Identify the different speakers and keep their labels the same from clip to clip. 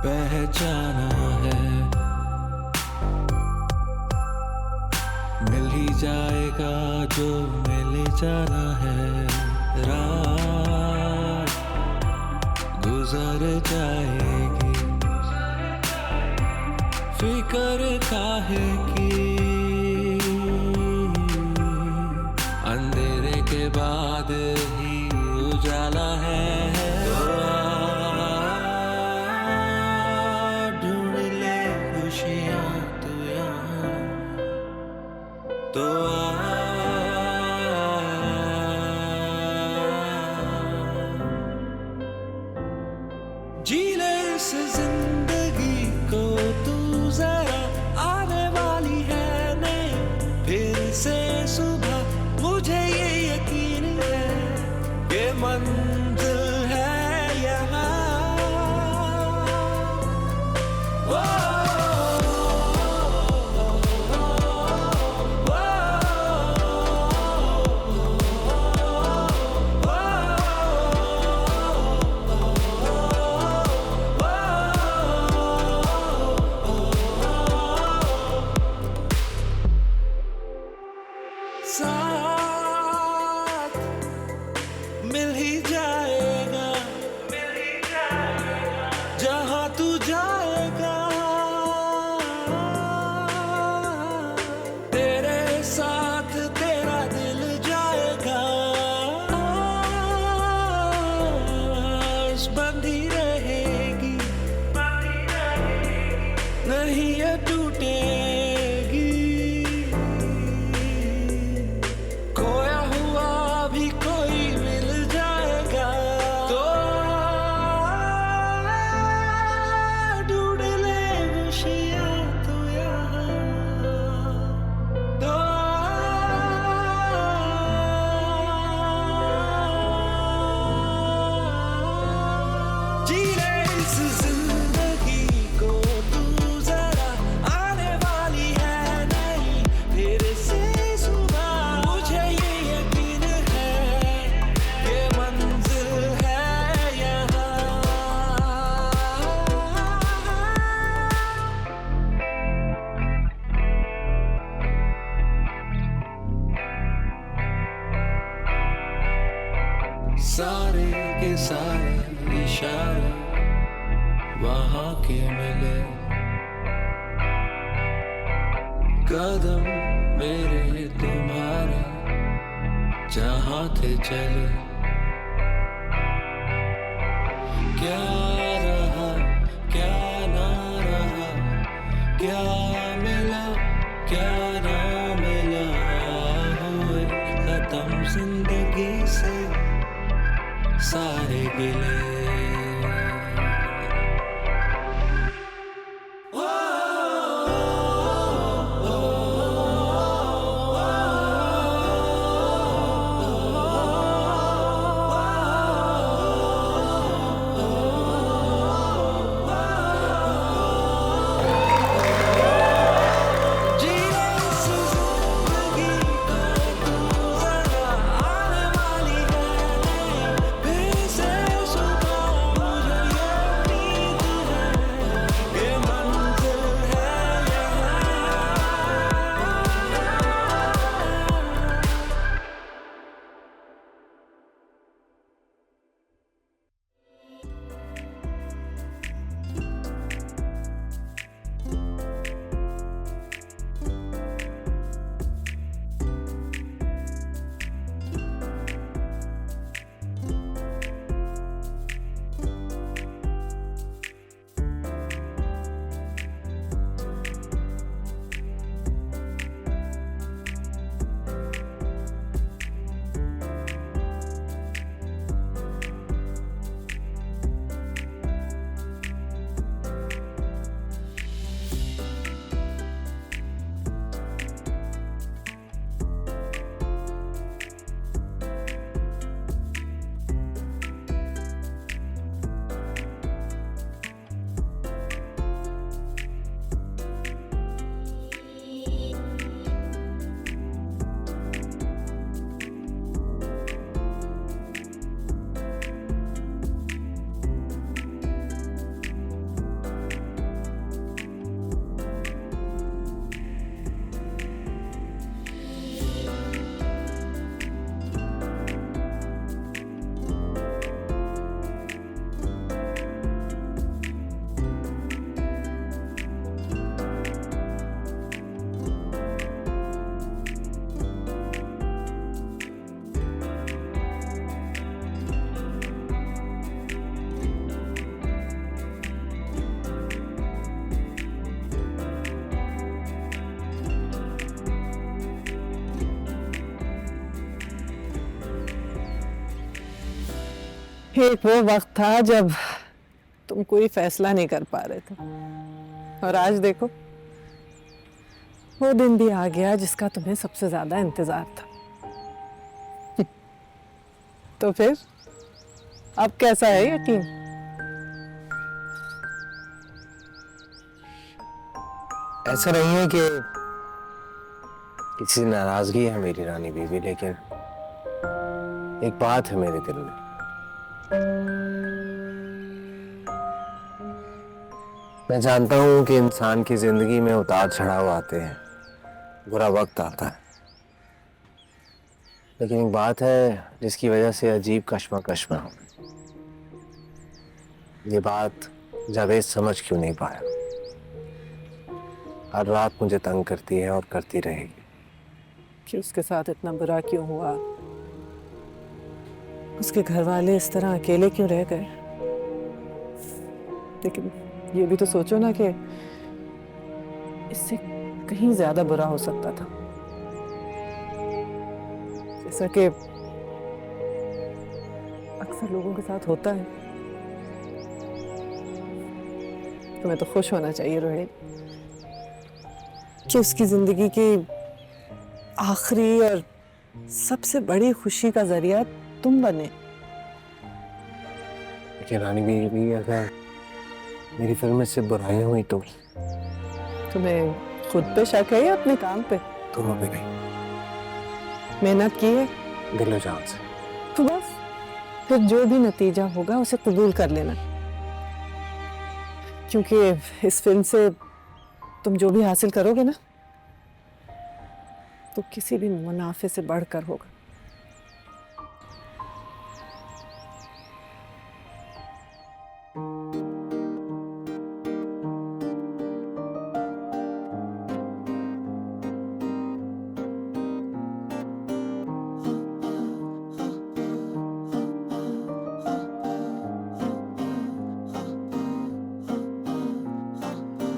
Speaker 1: पहचाना है, मिल ही जाएगा जो मिल जाना है। रात गुजर जाएगी, फिक्र काहे की, अंधेरे के बाद ही उजाला है। ढूंढ ले खुशियां तू यहाँ, तो जी ले इस जिंदगी को तू जरा, आने वाली है नहीं फिर से सुबह। मुझे ये यकीन है कि मंजिल है यहाँ। साथ मिल ही जाएगा, जहाँ तू जाएगा। तेरे साथ तेरा दिल जाएगा, बंधी रहेगी, नहीं ये टूटेगी। खोया हुआ भी कोई मिल जाएगा, तो ढूंढ ले खुशियां तू यहाँ, तो जी ले इस जिंदगी को तू जरा, आने वाली है नहीं फिर से सुबह। मुझे ये यकीन है कि मंजिल है यहाँ। सारे के सारे इशारे वहाँ के मिले, कदम मेरे तुम्हारे जहाँ थे चले। क्या रहा क्या ना रहा, क्या मिला क्या ना मिला, हुए खत्म जिंदगी से सारे गिले। So
Speaker 2: एक वो वक्त था जब तुम कोई फैसला नहीं कर पा रहे थे, और आज देखो वो दिन भी आ गया जिसका तुम्हें सबसे ज्यादा इंतजार था। तो फिर अब कैसा है यकीन?
Speaker 3: ऐसा नहीं है कि किसी से नाराजगी है मेरी रानी बीवी, लेकिन एक बात है मेरे दिल में। मैं जानता हूं कि इंसान की जिंदगी में उतार चढ़ाव आते हैं, बुरा वक्त आता है, लेकिन एक बात है जिसकी वजह से अजीब कश्मकश में हूं। ये बात जावेद समझ क्यों नहीं पाया। हर रात मुझे तंग करती है और करती रहेगी।
Speaker 2: कि उसके साथ इतना बुरा क्यों हुआ, उसके घर वाले इस तरह अकेले क्यों रह गए। लेकिन ये भी तो सोचो ना कि इससे कहीं ज्यादा बुरा हो सकता था। जैसा कि अक्सर लोगों के साथ होता है। तुम्हें तो खुश होना चाहिए रोहित कि उसकी जिंदगी की आखिरी और सबसे बड़ी खुशी का जरिया तुम बने।
Speaker 3: लेकिन रानी बीवी, अगर मेरी फिल्म में से बुराइयां हुई तो
Speaker 2: तुम्हें खुद पे शक है या अपने काम पे?
Speaker 3: दोनों पे नहीं,
Speaker 2: मेहनत की है
Speaker 3: दिलो जान से।
Speaker 2: तो बस फिर जो भी नतीजा होगा उसे कबूल कर लेना, क्योंकि इस फिल्म से तुम जो भी हासिल करोगे ना तो किसी भी मुनाफे से बढ़कर होगा।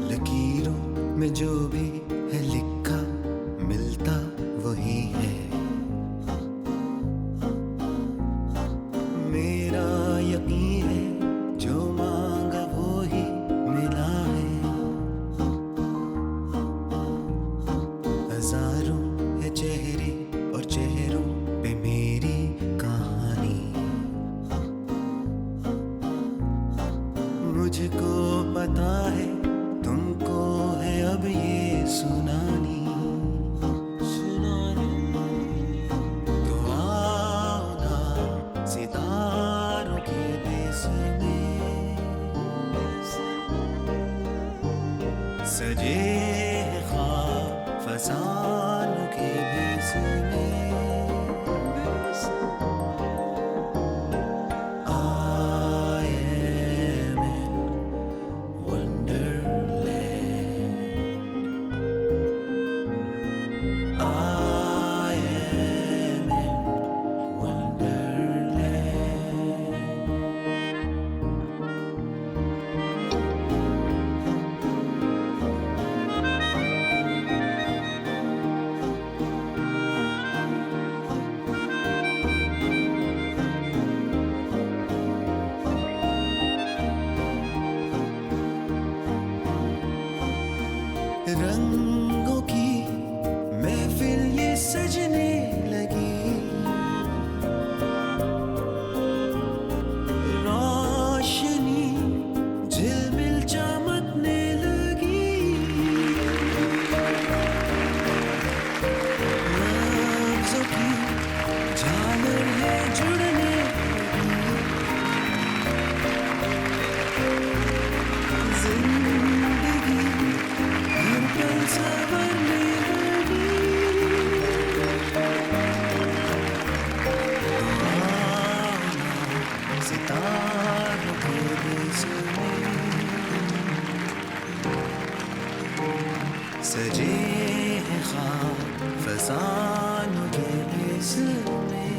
Speaker 1: लकीरों में जो भी है लिखा मिलता वही है। मेरा यकीन है जो मांगा वो ही मिला है। हजारों है चेहरे और चेहरों पे मेरी कहानी। मुझको पता है तुमको है अब ये सुनानी। तो आओ ना सितारों के देश में सजे हैं ख्वाब फसानों के देश में। I am in Wonderland. I am in Wonderland. रंगों की महफिल ये सजने लगी। रोशनी झिलमिल चमकने लगी। लफ्जों की झालर है जुड़ने लगी। जिंदगी हर पल संवरने लगी। सितारों के देश में सजे हैं ख्वाब फसानों के देश में।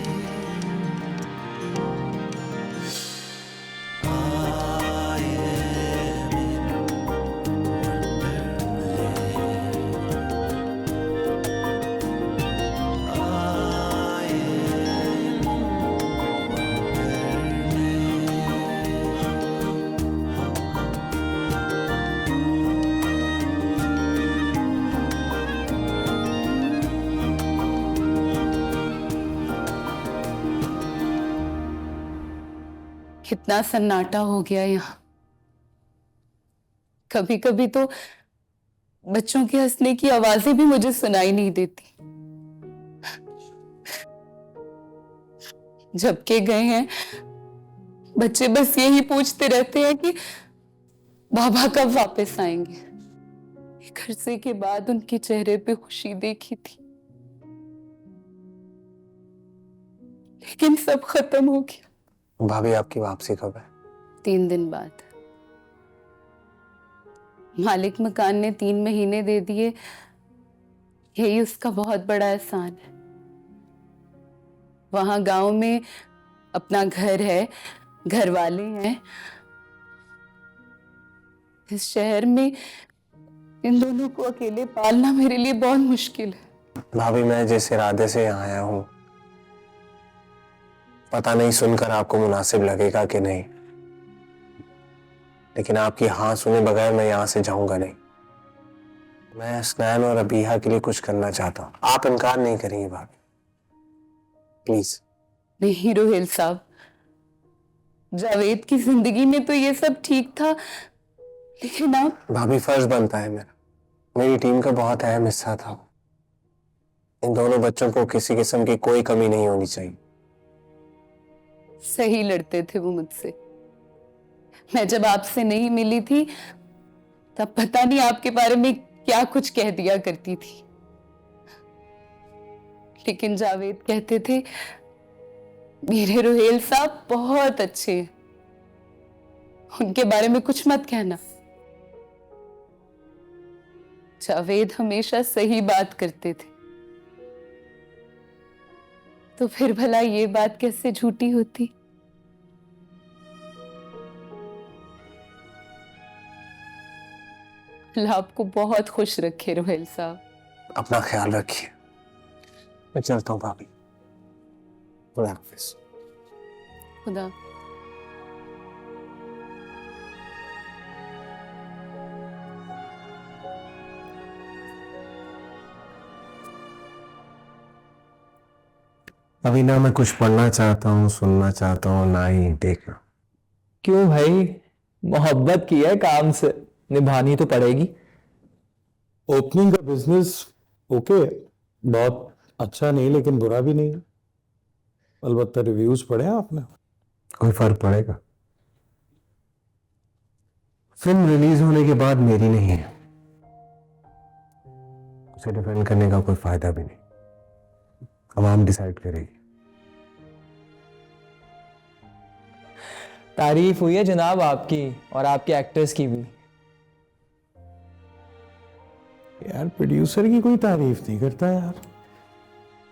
Speaker 1: I am in Wonderland. I am in Wonderland.
Speaker 4: कितना सन्नाटा हो गया यहाँ। कभी कभी तो बच्चों के हंसने की आवाजें भी मुझे सुनाई नहीं देती। जब के गए हैं बच्चे बस यही पूछते रहते हैं कि बाबा कब वापस आएंगे। एक अरसे के बाद उनके चेहरे पे खुशी देखी थी, लेकिन सब खत्म हो गया।
Speaker 3: भाभी आपकी वापसी कब है?
Speaker 4: 3 दिन बाद। मालिक मकान ने 3 महीने दे दिए, यही उसका बहुत बड़ा एहसान है। वहां गांव में अपना घर है, घर वाले हैं। इस शहर में इन दोनों को अकेले पालना मेरे लिए बहुत मुश्किल है।
Speaker 3: भाभी मैं जिस इरादे से यहाँ आया हूँ, पता नहीं सुनकर आपको मुनासिब लगेगा कि नहीं, लेकिन आपकी हाँ सुने बगैर मैं यहाँ से जाऊंगा नहीं। मैं स्नैन और अबीहा के लिए कुछ करना चाहता हूँ। आप इनकार नहीं करेंगे भाभी, प्लीज।
Speaker 4: नहीं रोहेल साहब, जावेद की जिंदगी में तो ये सब ठीक था, लेकिन आप।
Speaker 3: भाभी फर्ज बनता है मेरा, मेरी टीम का बहुत अहम हिस्सा था। इन दोनों बच्चों को किसी किस्म की कोई कमी नहीं होनी चाहिए।
Speaker 4: सही लड़ते थे वो मुझसे। मैं जब आपसे नहीं मिली थी तब पता नहीं आपके बारे में क्या कुछ कह दिया करती थी, लेकिन जावेद कहते थे मेरे रोहेल साहब बहुत अच्छे हैं, उनके बारे में कुछ मत कहना। जावेद हमेशा सही बात करते थे, तो फिर भला ये बात कैसे झूठी होती। अल्लाह आपको बहुत खुश रखे रोहेल साहब।
Speaker 3: अपना ख्याल रखिए। मैं चलता हूँ भाभी। खुदा हाफिज।
Speaker 4: खुदा।
Speaker 3: अभी ना मैं कुछ पढ़ना चाहता हूँ, सुनना चाहता हूँ, ना ही देखना।
Speaker 5: क्यों भाई, मोहब्बत की है काम से, निभानी तो पड़ेगी।
Speaker 6: ओपनिंग का बिजनेस ओके, बहुत अच्छा नहीं लेकिन बुरा भी नहीं। अलबत्ता रिव्यूज पढ़े हैं आपने?
Speaker 3: कोई फर्क पड़ेगा? फिल्म रिलीज होने के बाद मेरी नहीं है, उसे डिफेंड करने का कोई फायदा भी नहीं। आवाम डिसाइड करेगी।
Speaker 5: तारीफ हुई है जनाब आपकी और आपके एक्टर्स की भी।
Speaker 6: यार प्रोड्यूसर की कोई तारीफ नहीं करता यार,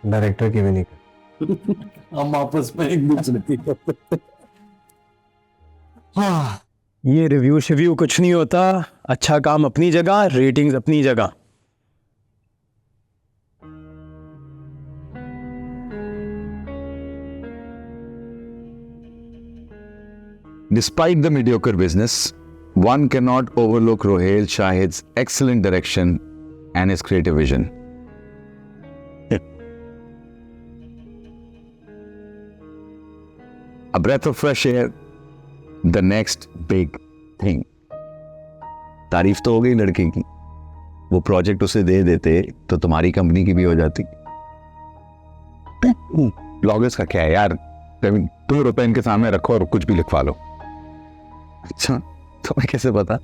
Speaker 3: डायरेक्टर की भी नहीं करता।
Speaker 6: हम आपस में एक दूसरे की करते।
Speaker 7: हाँ, ये रिव्यू कुछ नहीं होता। अच्छा काम अपनी जगह, रेटिंग्स अपनी जगह।
Speaker 8: Despite the mediocre business, one cannot overlook Rohail Shahid's excellent direction and his creative vision. A breath of fresh air, the next big thing. तारीफ तो हो गई लड़के की, वो प्रोजेक्ट उसे दे देते तो तुम्हारी कंपनी की भी हो जाती। ब्लॉगर्स का क्या है यार, 2 रुपए इनके सामने रखो और कुछ भी लिखवा लो। अच्छा, तुम्हें कैसे पता?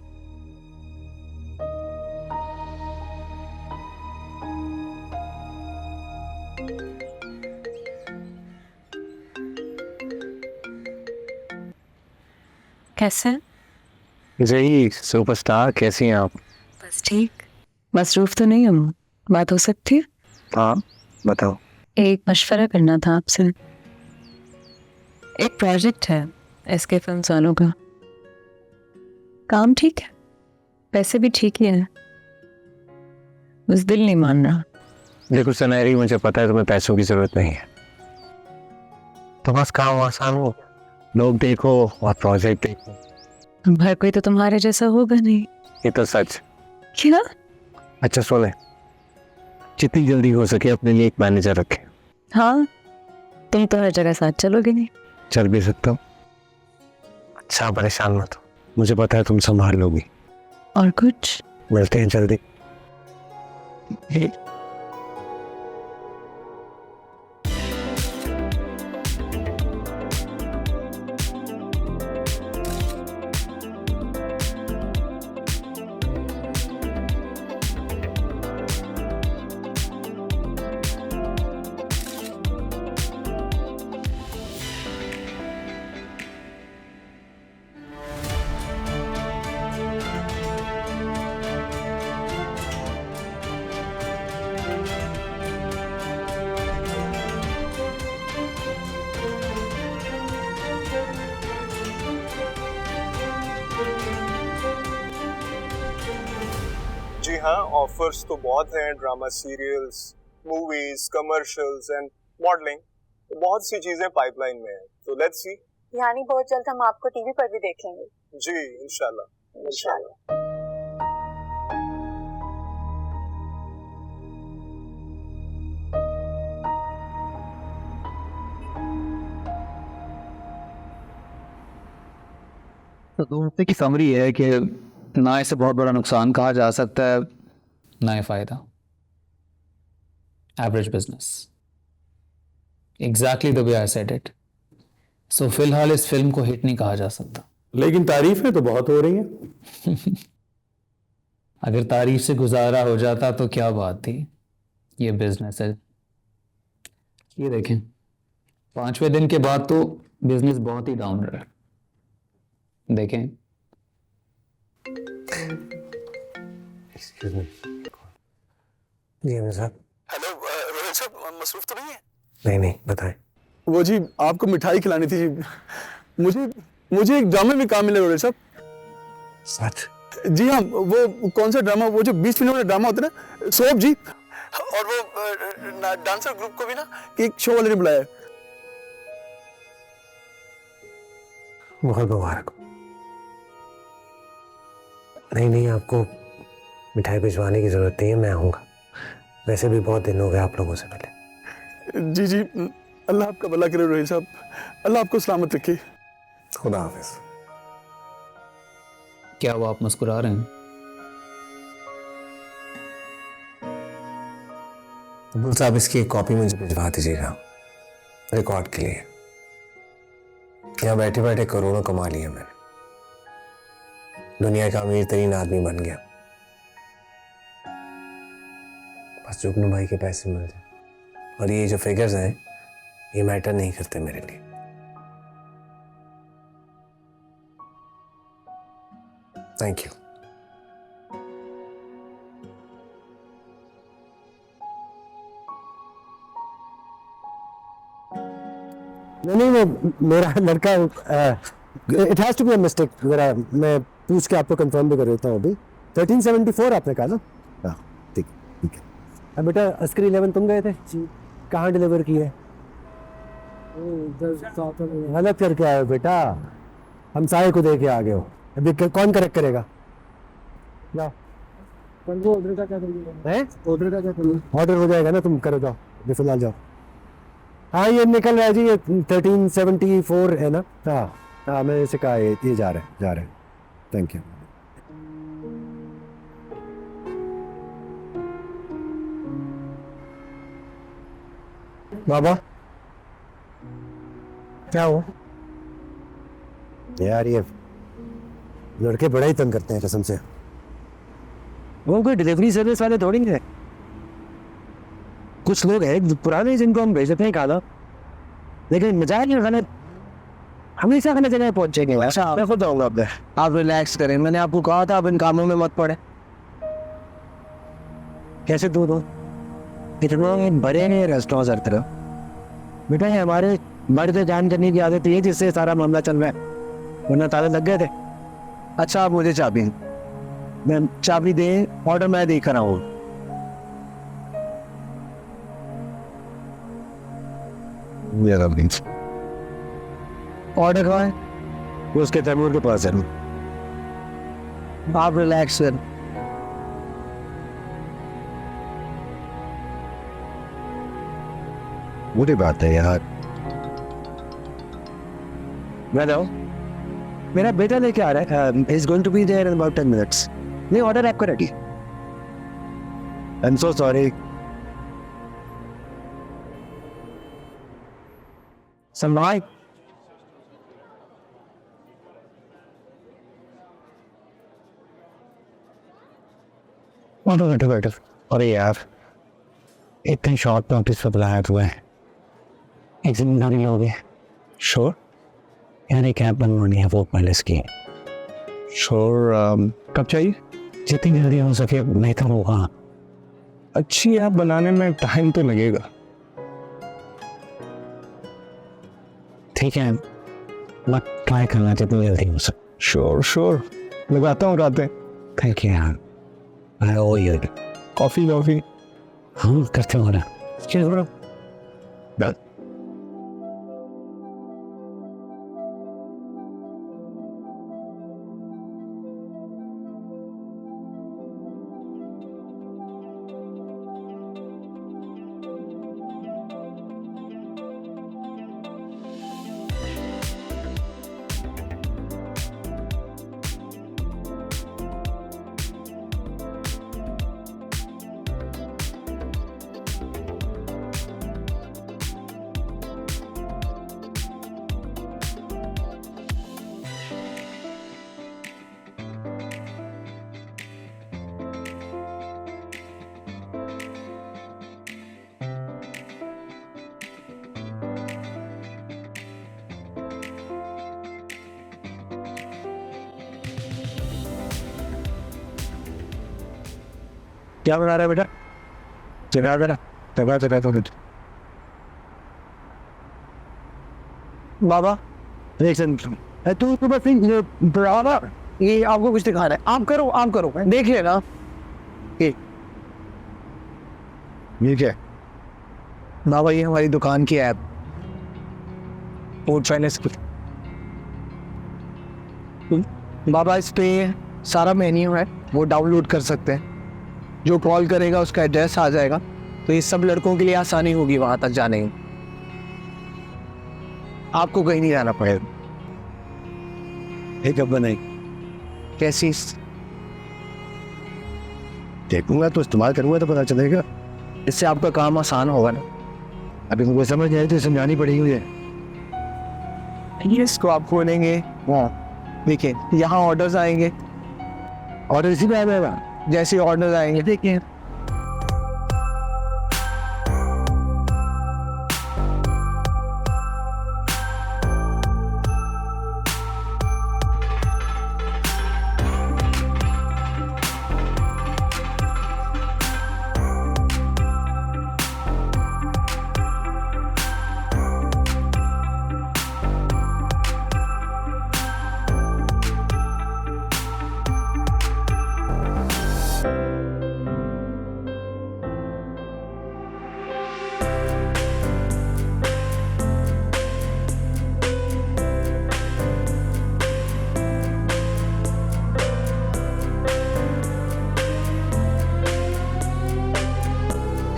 Speaker 9: कैसे?
Speaker 3: जी सुपरस्टार, कैसी हैं आप?
Speaker 9: बस ठीक। मसरूफ तो नहीं हम, बात हो सकती है?
Speaker 3: हाँ बताओ।
Speaker 9: एक मशवरा करना था आपसे। एक प्रोजेक्ट है एसके फिल्म्स वालों का, काम ठीक है, पैसे भी ठीक ही है, बस दिल नहीं मान रहा।
Speaker 3: देखो सनहरी, मुझे पता है तुम्हें पैसों की जरूरत नहीं है, तो बस काम आसान हो, लोग देखो और प्रोजेक्ट देखो।
Speaker 9: भाई कोई तो तुम्हारे जैसा होगा नहीं।
Speaker 3: ये तो सच।
Speaker 9: क्या?
Speaker 3: अच्छा सुने, जितनी जल्दी हो सके अपने लिए एक मैनेजर रखें।
Speaker 9: हाँ, तुम तो हर जगह साथ चलोगे नहीं।
Speaker 3: चल भी सकता हूँ। अच्छा परेशान मत हो, मुझे पता है तुम संभाल लोगी।
Speaker 9: और कुछ?
Speaker 3: मिलते हैं जल्दी।
Speaker 10: जी हाँ, ऑफर्स तो बहुत हैं, drama serials, movies, commercials and modelling, बहुत सी चीजें पाइपलाइन में हैं। तो लेट्स सी।
Speaker 11: यानी बहुत जल्द हम आपको टीवी पर भी देखेंगे।
Speaker 10: जी इंशाल्लाह।
Speaker 11: इंशाल्लाह।
Speaker 5: तो दोस्ती की समरी है कि ना इसे बहुत बड़ा नुकसान कहा जा सकता है, ना ही फायदा। Average business, exactly the way I said it. So फिलहाल इस फिल्म को हिट नहीं कहा जा सकता।
Speaker 6: लेकिन तारीफें तो बहुत हो रही हैं।
Speaker 5: अगर तारीफ से गुजारा हो जाता तो क्या बात थी, ये बिजनेस है। ये देखें, 5वें दिन के बाद तो बिजनेस बहुत ही डाउन रहा। देखें,
Speaker 3: एक्सक्यूज मी। जी अमीर साहब।
Speaker 6: हेलो रोहित साहब, मसरूफ तो नहीं है?
Speaker 3: नहीं बताएं।
Speaker 6: वो जी आपको मिठाई खिलानी थी जी। मुझे एक ड्रामे में काम मिला रोहित साहब।
Speaker 3: सच?
Speaker 6: जी हाँ, वो कौन सा ड्रामा, वो जो 20 मिनट वाला ड्रामा होता है ना, सोप जी, और वो डांसर ग्रुप को भी ना कि एक शो वाले ने बुलाया है।
Speaker 3: बहुत मुबारक हो। नहीं, आपको मिठाई भिजवाने की जरूरत नहीं है, मैं आऊँगा। वैसे भी बहुत दिन हो गए आप लोगों से मिले।
Speaker 6: जी, अल्लाह आपका भला करे रोहित साहब, अल्लाह आपको सलामत रखे।
Speaker 3: खुदा हाफिज।
Speaker 5: क्या वो आप मुस्कुरा रहे हैं?
Speaker 3: अब्दुल साहब, इसकी एक कॉपी मुझे भिजवा दीजिएगा, रिकॉर्ड के लिए। यहाँ बैठे बैठे करोड़ों कमा लिए मैंने, दुनिया का अमीर तरीन आदमी बन गया। बस जुगनू भाई के पैसे मिल जाए, और ये जो फिगर्स हैं ये मैटर नहीं करते मेरे लिए। Thank you.
Speaker 12: नहीं, वो मेरा लड़का, it has to be a mistake. जरा मैं पूछ के आपको कंफर्म भी कर देता हूँ। अभी 1374 आपने कहा ना? हाँ ठीक है। अब बेटा अस्करी 11 तुम गए थे जी, कहाँ डिलीवर किए? गलत करके आए हो बेटा, हम सारे को दे के आ गए हो। अभी कौन करेक्ट करेगा? जाओ। ऑर्डर का क्या करोगे? ऑर्डर हो जाएगा ना, तुम करो, जाओ फिलहाल जाओ। हाँ ये निकल रहा है जी, ये 1374 है ना? हाँ मैंने इसे कहा ये जा रहे हैं। Thank you. बाबा क्या हुआ यार? ये लड़के बड़ा ही तंग करते हैं कसम से। वो कोई डिलीवरी सर्विस वाले थोड़ी है, कुछ लोग हैं पुराने जिनको हम भेजते हैं खाना, लेकिन मजाक नहीं खाना, हमेशा खाने जगह पहुंचेंगे। अच्छा मैं खुद आऊंगा। आप रिलैक्स करें, मैंने आपको कहा था आप इन कामों में मत पड़े। कैसे दो इतना बड़े हैं रेस्टोरेंट हर तरफ बेटा, ये हमारे बढ़ते जान करने की आदत है जिससे सारा मामला चल रहा है, वरना ताले लग गए थे। अच्छा आप मुझे चाबी, मैं चाबी दे, ऑर्डर मैं देख रहा हूँ। ऑर्डर कहाँ है? वो उसके तैमूर के पास है। आप रिलैक्स कर।
Speaker 8: बुरी बात है यार।
Speaker 12: मैं जाऊँ? मेरा बेटा लेके आ रहा है, is going to be there in about 10 minutes. नहीं, ऑर्डर आपका ready. I am so sorry. Samrat, बैठो। अरे यार, इतने शॉर्ट नोटिस पर बुलाया हुआ है, एक जिम्मेदारी लोगे? श्योर यार, एक ऐप बनवानी है वो पैलेस की। श्योर, कब चाहिए? जितनी जल्दी हो सके बेहतर होगा। अच्छी ऐप बनाने में टाइम तो लगेगा। ठीक है, मैं ट्राई करना जितनी जल्दी हो सके। श्योर, लगाता हूँ रातें। थैंक यू यार। ओ ये कॉफी हाँ करते हो ना। क्या बना रहा है बेटा? चला बाबा, तू बस ये आपको कुछ दिखा रहा है, आप करो देख लेना। ये क्या बाबा? ये हमारी दुकान की ऐप, फूड फाइनेंस। बाबा इस पे सारा मेन्यू है, वो डाउनलोड कर सकते हैं। जो कॉल करेगा उसका एड्रेस आ जाएगा, तो ये सब लड़कों के लिए आसानी होगी वहां तक जाने की। आपको कहीं नहीं जाना पड़ेगा। एक बनाई कैसी देखूंगा तो इस्तेमाल करूंगा तो पता चलेगा। इससे आपका काम आसान होगा ना। अभी मुझे समझ नहीं आई तो समझानी पड़ेगी मुझे। इसको आप खोलेंगे, देखिए यहाँ ऑर्डर्स आएंगे, ऑर्डर इसी में आएगा। जैसे ऑर्डर आएंगे देखिए,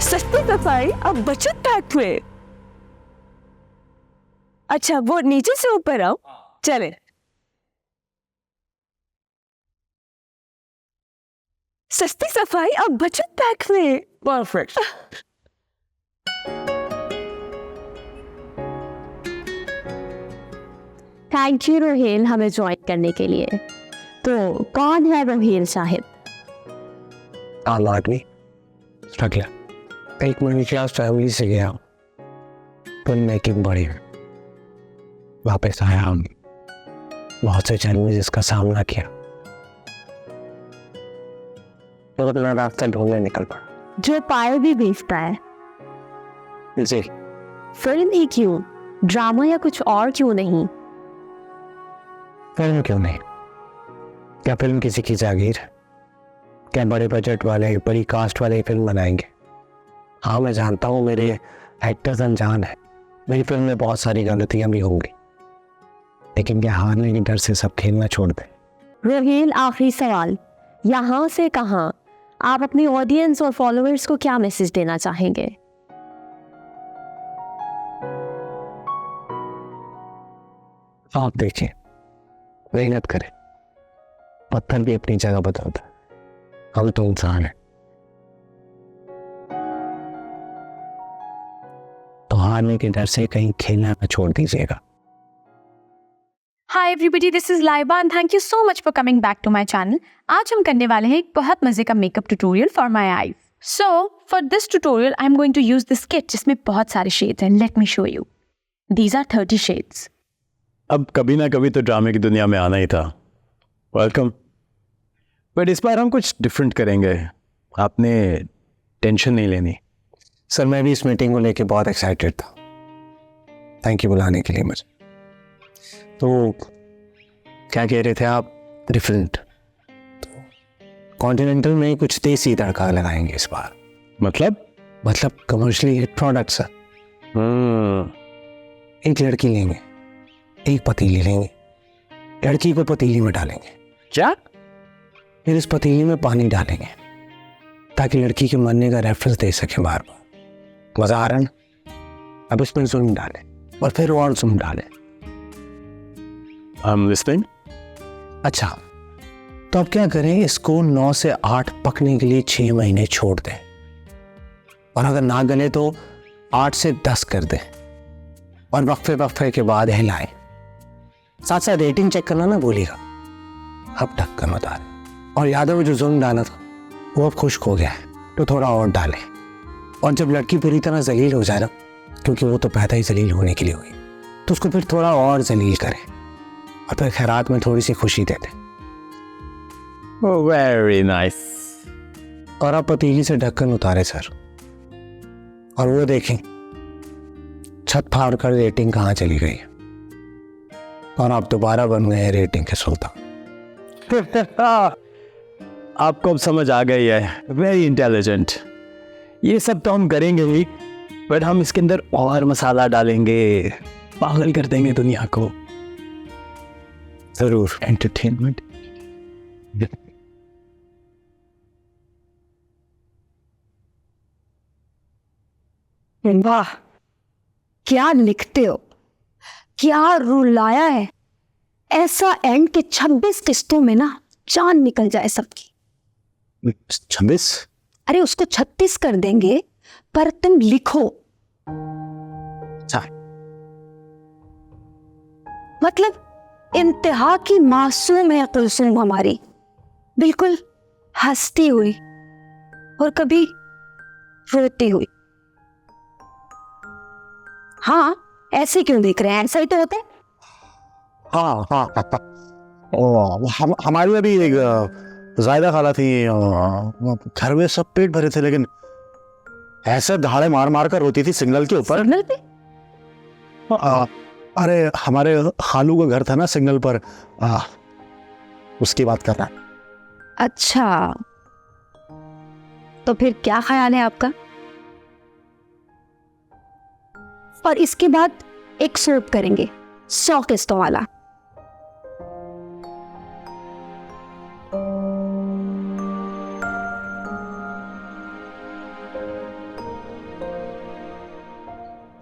Speaker 13: सस्ती सफाई अब बचत पैक में। अच्छा, वो नीचे से ऊपर आओ, चले। सस्ती सफाई अब बचत पैक में। परफेक्ट।
Speaker 11: थैंक यू रोहेल हमें ज्वाइन करने के लिए। तो कौन है रोहेल साहिब?
Speaker 12: आदमी रख लिया। एक मिनट क्लास फैमिली से गया, फिल्म मेकिंग बढ़ी, वापस आया, बहुत से चैलेंजेस का सामना किया, तो अपना रास्ता ढूंढने निकल पड़ा।
Speaker 11: जो पायल भी बेचता है।
Speaker 12: जी।
Speaker 11: फिल्म ही क्यों, ड्रामा या कुछ और क्यों नहीं?
Speaker 12: फिल्म क्यों नहीं? क्या फिल्म किसी की जागीर? क्या बड़े बजट वाले बड़ी कास्ट वाले फिल्म बनाएंगे? हाँ मैं जानता हूँ मेरे एक्टर्स अनजान है, मेरी फिल्म में बहुत सारी गलतियां भी होंगी, लेकिन क्या हारने के डर से सब खेलना छोड़ दें?
Speaker 11: रोहेल, आखिरी सवाल, यहाँ से कहाँ आप अपनी ऑडियंस और फॉलोअर्स को क्या मैसेज देना चाहेंगे?
Speaker 12: आप देखिए,
Speaker 3: मेहनत करे, पत्थर भी अपनी जगह बदलता है, हम तो इंसान हैं। तो हारने के डर से कहीं खेलना ना छोड़ दीजिएगा।
Speaker 13: Hi everybody, this is Laiba and thank you so much for coming back to my channel. आज हम करने वाले हैं एक बहुत मजे का makeup tutorial for my eyes. So for this tutorial I am going to use this kit जिसमें बहुत सारे शेड्स हैं। Let me show you. These are 30 shades.
Speaker 7: अब कभी ना कभी तो ड्रामे की दुनिया में आना ही था। वेलकम। बट इस बार हम कुछ डिफरेंट करेंगे, आपने टेंशन नहीं लेनी।
Speaker 3: सर मैं भी इस मीटिंग को लेके बहुत एक्साइटेड था। थैंक यू बुलाने के लिए मुझे। तो क्या कह रहे थे आप? डिफरेंट, तो कॉन्टिनेंटल में कुछ देसी तड़का लगाएंगे इस बार। मतलब कमर्शियली हिट प्रोडक्ट सर। एक लड़की लेंगे, एक पतीली लेंगे, लड़की को पतीली में डालेंगे।
Speaker 7: क्या?
Speaker 3: फिर इस पतीली में पानी डालेंगे ताकि लड़की के मरने का रेफरेंस दे सके बार बार। मजा आ रहा है ना? अब इसमें जुल्म डालें और फिर और जुल्म डालें।
Speaker 7: I'm listening.
Speaker 3: अच्छा, तो अब क्या करें, इसको 9 से 8 पकने के लिए 6 महीने छोड़ दें, और अगर ना गले तो 8 से 10 कर दें, और वक्फे के बाद हिलाएं। साथ साथ रेटिंग चेक करना ना भूलिएगा। अब ढक्कन उतारें, और याद है वो जो जुल्म डाला था वो अब खुश्क हो गया है, तो थोड़ा और डालें। और जब लड़की पूरी तरह जलील हो जाए ना, क्योंकि वो तो पैदा ही जलील होने के लिए हुई, तो उसको फिर थोड़ा और जलील करें, और फिर खैरात में थोड़ी सी खुशी देते।
Speaker 7: Very nice.
Speaker 3: और आप पतीली से ढक्कन उतारे सर, और वो देखें छत फाड़ कर रेटिंग कहाँ चली गई, और आप दोबारा बन गए रेटिंग के सुल्तान।
Speaker 7: आपको अब समझ आ गई है। Very intelligent. ये सब तो हम करेंगे ही, बट हम इसके अंदर और मसाला डालेंगे, पागल कर देंगे दुनिया को।
Speaker 3: जरूर।
Speaker 7: एंटरटेनमेंट।
Speaker 13: वाह, क्या लिखते हो, क्या रुलाया है। ऐसा एंड के 26 किस्तों में ना जान निकल जाए सबकी।
Speaker 3: 26?
Speaker 13: अरे उसको 36 कर देंगे, पर तुम लिखो। मतलब इंतहा की मासूम है कुलसुम हमारी, बिल्कुल हंसती हुई और कभी रोती हुई। हाँ, ऐसे क्यों देख रहे हैं? ऐसा ही तो होता है।
Speaker 8: हाँ, हमारी अभी एक जायदा खाला थी, घर में सब पेट भरे थे, लेकिन ऐसे दहाड़े मार मार कर रोती थी सिग्नल के ऊपर।
Speaker 13: सिग्नल पे?
Speaker 8: अरे हमारे खालू का घर था ना सिग्नल पर, उसकी बात कर रहा है।
Speaker 13: अच्छा, तो फिर क्या ख्याल है आपका? और इसके बाद एक सूप करेंगे 100 किस्तों वाला।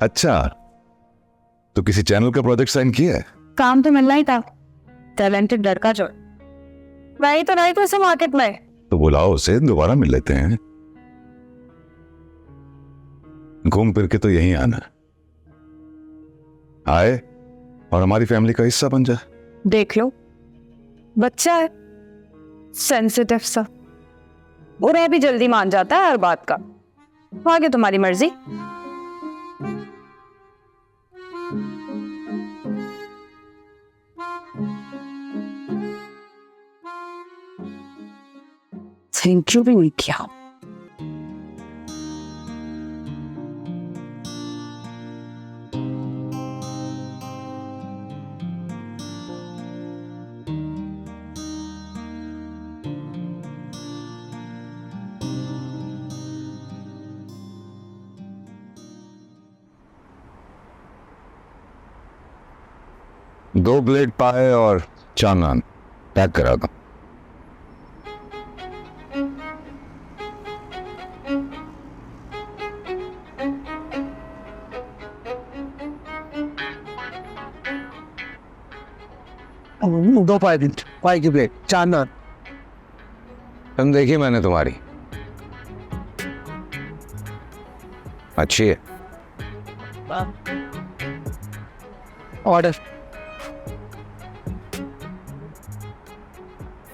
Speaker 8: अच्छा, तो किसी चैनल का प्रोजेक्ट साइन किया है?
Speaker 13: काम तो मिलना ही था, टैलेंटेड लड़का जो वही तो नहीं तो मार्केट में।
Speaker 8: तो बुलाओ उसे, दोबारा मिल लेते हैं। घूम फिर के तो यहीं आना आए और हमारी फैमिली का हिस्सा बन जाए।
Speaker 13: देख लो, बच्चा है सेंसिटिव सा, बुरा भी जल्दी मान जाता है हर बात का। आगे तुम्हारी मर्जी। थैंक यू भी नहीं किया।
Speaker 8: दो प्लेट पाए और 4 नान पैक करा दो।
Speaker 12: दो पाई की प्लेट, 4 नान।
Speaker 8: तुम देखी मैंने तुम्हारी, अच्छी है।
Speaker 12: ऑर्डर।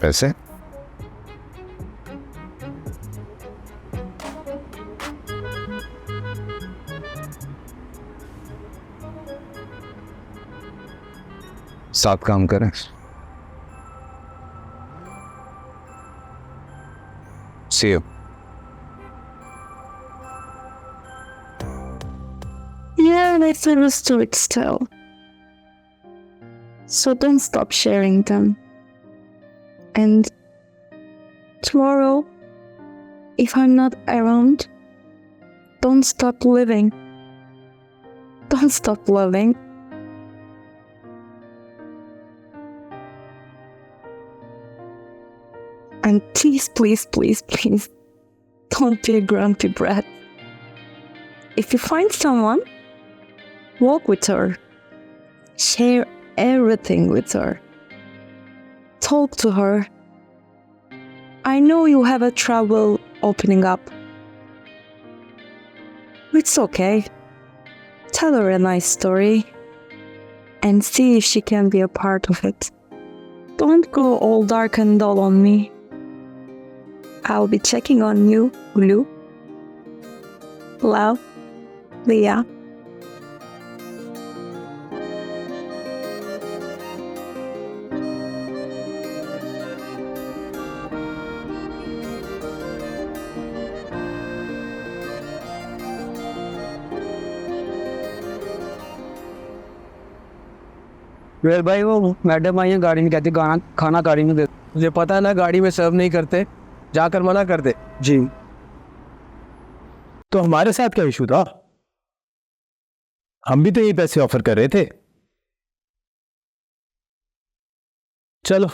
Speaker 8: पैसे? साथ काम करें। See you.
Speaker 14: Yeah, they understood still. So don't stop sharing them. And tomorrow, if I'm not around, don't stop living. Don't stop loving. And please, please, please, please, don't be a grumpy brat. If you find someone, walk with her. Share everything with her. Talk to her. I know you have a trouble opening up. It's okay. Tell her a nice story and see if she can be a part of it. Don't go all dark and dull on me. I'll be checking on you, Blue. Love, Leah.
Speaker 12: Well भाई, वो madam आई है गाड़ी में, कहती खाना गाड़ी में दे। मुझे पता है ना, गाड़ी में सर्व नहीं करते, जाकर मना कर दे। जी।
Speaker 7: तो हमारे साथ क्या इशू था? हम भी तो यही पैसे ऑफर कर रहे थे। चलो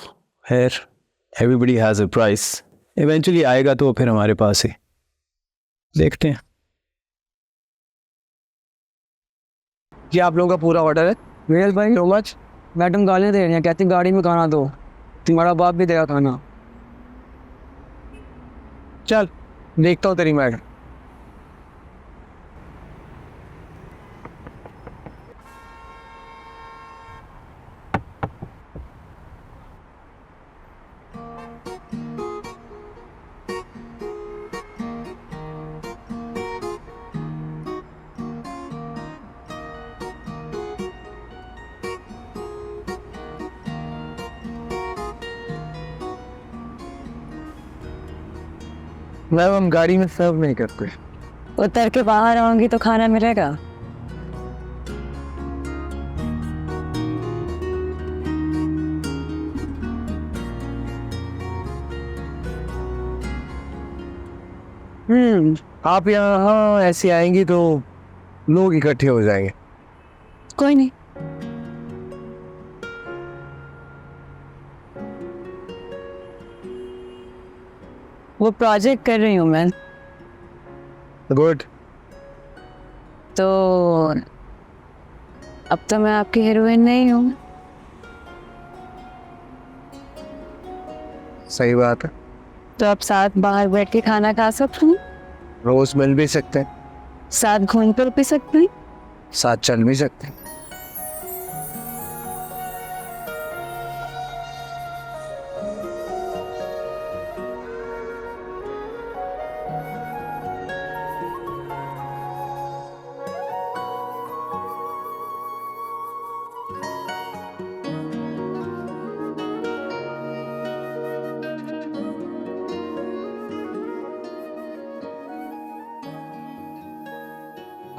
Speaker 7: खैर, everybody has a price, eventually आएगा तो फिर हमारे पास ही देखते हैं।
Speaker 12: ये आप लोगों का पूरा ऑर्डर है। वेल भाई, सो मच। मैडम गालियाँ दे रही हैं, कहती गाड़ी में खाना दो, तुम्हारा बाप भी देगा खाना। चल देखता हूँ तेरी मैडम। मैम, हम गाड़ी में सर्व नहीं करते।
Speaker 9: उतर के बाहर आऊंगी तो खाना मिलेगा।
Speaker 12: आप यहाँ ऐसे आएंगी तो लोग इकट्ठे हो जाएंगे।
Speaker 9: कोई नहीं। वो प्रोजेक्ट कर रही हूँ मैं।
Speaker 12: गुड।
Speaker 9: तो अब तो मैं आपकी हीरोइन नहीं हूँ।
Speaker 12: सही बात है।
Speaker 9: तो अब साथ बाहर बैठ के खाना खा सकते हैं,
Speaker 12: रोज मिल भी सकते हैं,
Speaker 9: साथ घूम फिर भी सकते हैं,
Speaker 12: साथ चल भी सकते हैं।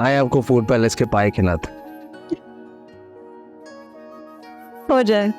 Speaker 12: आए आपको फूड पैलेस के पाए खिलाते।
Speaker 9: हो जाए।